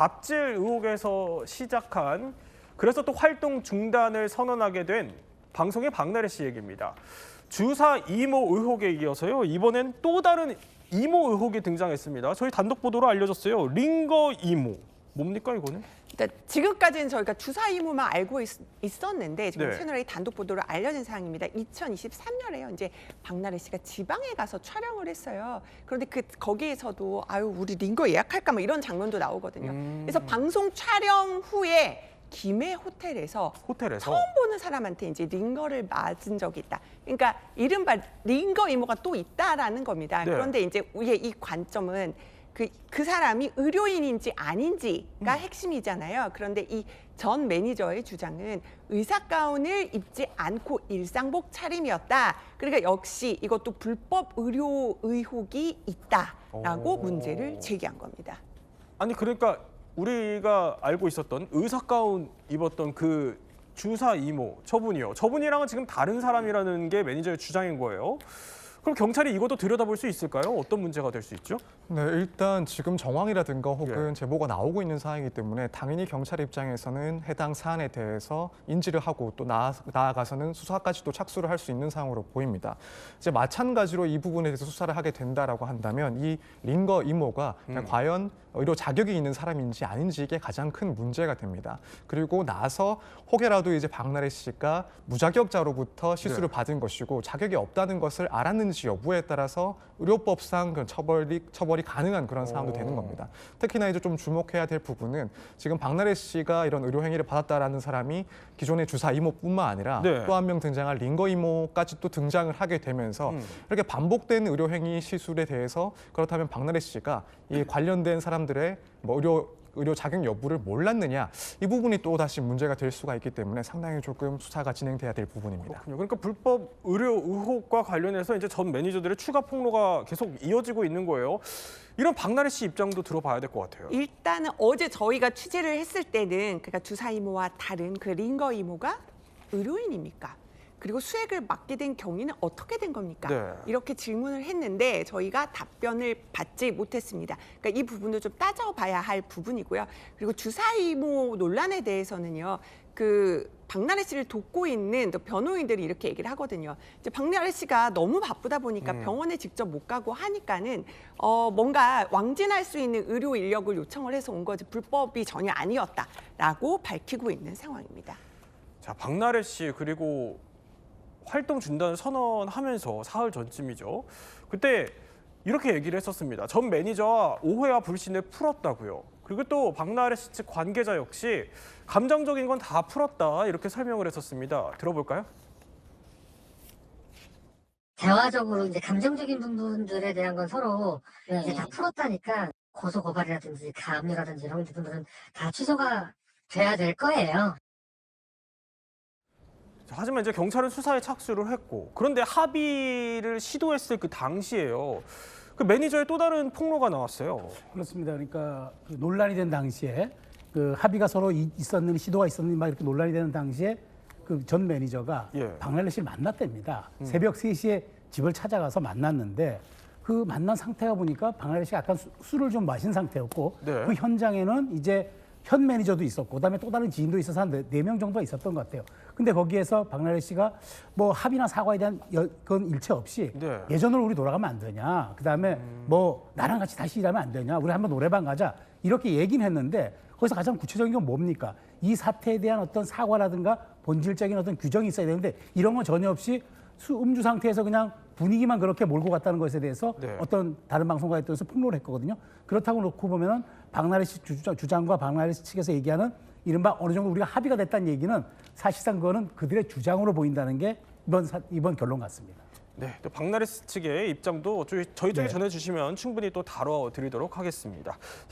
갑질 의혹에서 시작한 그래서 또 활동 중단을 선언하게 된 방송의 박나래 씨 얘기입니다. 주사 이모 의혹에 이어서요. 이번엔 또 다른 이모 의혹이 등장했습니다. 저희 단독 보도로 알려졌어요. 링거 이모. 뭡니까 이거는? 그러니까 지금까지는 저희가 주사 이모만 알고 있었는데 지금 네. 채널A 단독 보도로 알려진 사항입니다. 2023년에요. 이제 박나래 씨가 지방에 가서 촬영을 했어요. 그런데 거기에서도 아유 우리 링거 예약할까 뭐 이런 장면도 나오거든요. 그래서 방송 촬영 후에 김해 호텔에서 처음 보는 사람한테 이제 링거를 맞은 적이 있다. 그러니까 이른바 링거 이모가 또 있다라는 겁니다. 네. 그런데 이제 이 관점은 그 사람이 의료인인지 아닌지가 핵심이잖아요. 그런데 이 전 매니저의 주장은 의사 가운을 입지 않고 일상복 차림이었다. 그러니까 역시 이것도 불법 의료 의혹이 있다라고 문제를 제기한 겁니다. 아니 그러니까 우리가 알고 있었던 의사 가운 입었던 그 주사 이모 저분이요. 저분이랑은 지금 다른 사람이라는 게 매니저의 주장인 거예요. 그럼 경찰이 이것도 들여다볼 수 있을까요? 어떤 문제가 될 수 있죠? 네, 일단 지금 정황이라든가 혹은 제보가 나오고 있는 사항이기 때문에 당연히 경찰 입장에서는 해당 사안에 대해서 인지를 하고 또 나아가서는 수사까지도 착수를 할 수 있는 상황으로 보입니다. 이제 마찬가지로 이 부분에 대해서 수사를 하게 된다라고 한다면 이 링거 이모가 과연 의료 자격이 있는 사람인지 아닌지 이게 가장 큰 문제가 됩니다. 그리고 나서 혹여라도 이제 박나래 씨가 무자격자로부터 시술을 받은 것이고 자격이 없다는 것을 알았는지 여부에 따라서 의료법상 그 처벌이 가능한 그런 상황도 되는 겁니다. 특히나 이제 좀 주목해야 될 부분은 지금 박나래 씨가 이런 의료 행위를 받았다라는 사람이 기존의 주사 이모뿐만 아니라 또 한 명 등장할 링거 이모까지 또 등장을 하게 되면서 이렇게 반복된 의료 행위 시술에 대해서 그렇다면 박나래 씨가 이 관련된 사람들의 뭐 의료 자격 여부를 몰랐느냐 이 부분이 또 다시 문제가 될 수가 있기 때문에 상당히 조금 수사가 진행돼야 될 부분입니다. 그렇군요. 그러니까 불법 의료 의혹과 관련해서 이제 전 매니저들의 추가 폭로가 계속 이어지고 있는 거예요. 이런 박나래 씨 입장도 들어봐야 될 것 같아요. 일단은 어제 저희가 취재를 했을 때는 그러니까 주사 이모와 다른 그 링거 이모가 의료인입니까? 그리고 수액을 맞게 된 경위는 어떻게 된 겁니까? 이렇게 질문을 했는데 저희가 답변을 받지 못했습니다. 그러니까 이 부분도 좀 따져봐야 할 부분이고요. 그리고 주사 이모 논란에 대해서는요. 박나래 씨를 돕고 있는 또 변호인들이 이렇게 얘기를 하거든요. 이제 박나래 씨가 너무 바쁘다 보니까 병원에 직접 못 가고 하니까는 뭔가 왕진할 수 있는 의료 인력을 요청을 해서 온 거지 불법이 전혀 아니었다라고 밝히고 있는 상황입니다. 자, 박나래 씨 그리고 활동 중단 선언하면서 사흘 전쯤이죠. 그때 이렇게 얘기를 했었습니다. 전 매니저와 오해와 불신을 풀었다고요. 그리고 또 박나래 씨 측 관계자 역시 감정적인 건 다 풀었다 이렇게 설명을 했었습니다. 들어볼까요? 대화적으로 이제 감정적인 부분들에 대한 건 서로 이제 다 풀었다니까 고소 고발이라든지 가압류라든지 이런 부분들은 다 취소가 돼야 될 거예요. 하지만 이제 경찰은 수사에 착수를 했고 그런데 합의를 시도했을 그 당시에요. 그 매니저의 또 다른 폭로가 나왔어요. 그렇습니다. 그러니까 그 논란이 된 당시에 그 합의가 서로 있었는지 시도가 있었는지 막 이렇게 논란이 되는 당시에 그 전 매니저가 박나래 씨를 만났답니다. 새벽 3시에 집을 찾아가서 만났는데 그 만난 상태가 보니까 박나래 씨가 약간 술을 좀 마신 상태였고 그 현장에는 이제 현 매니저도 있었고 그다음에 또 다른 지인도 있어서 한 4명 정도가 있었던 것 같아요. 근데 거기에서 박나래 씨가 뭐 합의나 사과에 대한 그건 일체 없이 예전으로 우리 돌아가면 안 되냐. 그다음에 뭐 나랑 같이 다시 일하면 안 되냐. 우리 한번 노래방 가자. 이렇게 얘기는 했는데 거기서 가장 구체적인 건 뭡니까? 이 사태에 대한 어떤 사과라든가 본질적인 어떤 규정이 있어야 되는데 이런 건 전혀 없이 음주 상태에서 그냥 분위기만 그렇게 몰고 갔다는 것에 대해서 어떤 다른 방송과에 떠서 폭로를 했거든요. 그렇다고 놓고 보면은 박나래 씨 주장과 박나래 씨 측에서 얘기하는 이른바 어느 정도 우리가 합의가 됐다는 얘기는 사실상 그거는 그들의 주장으로 보인다는 게 이번 결론 같습니다. 네, 또 박나래 씨 측의 입장도 저희 쪽에 전해주시면 충분히 또 다뤄드리도록 하겠습니다.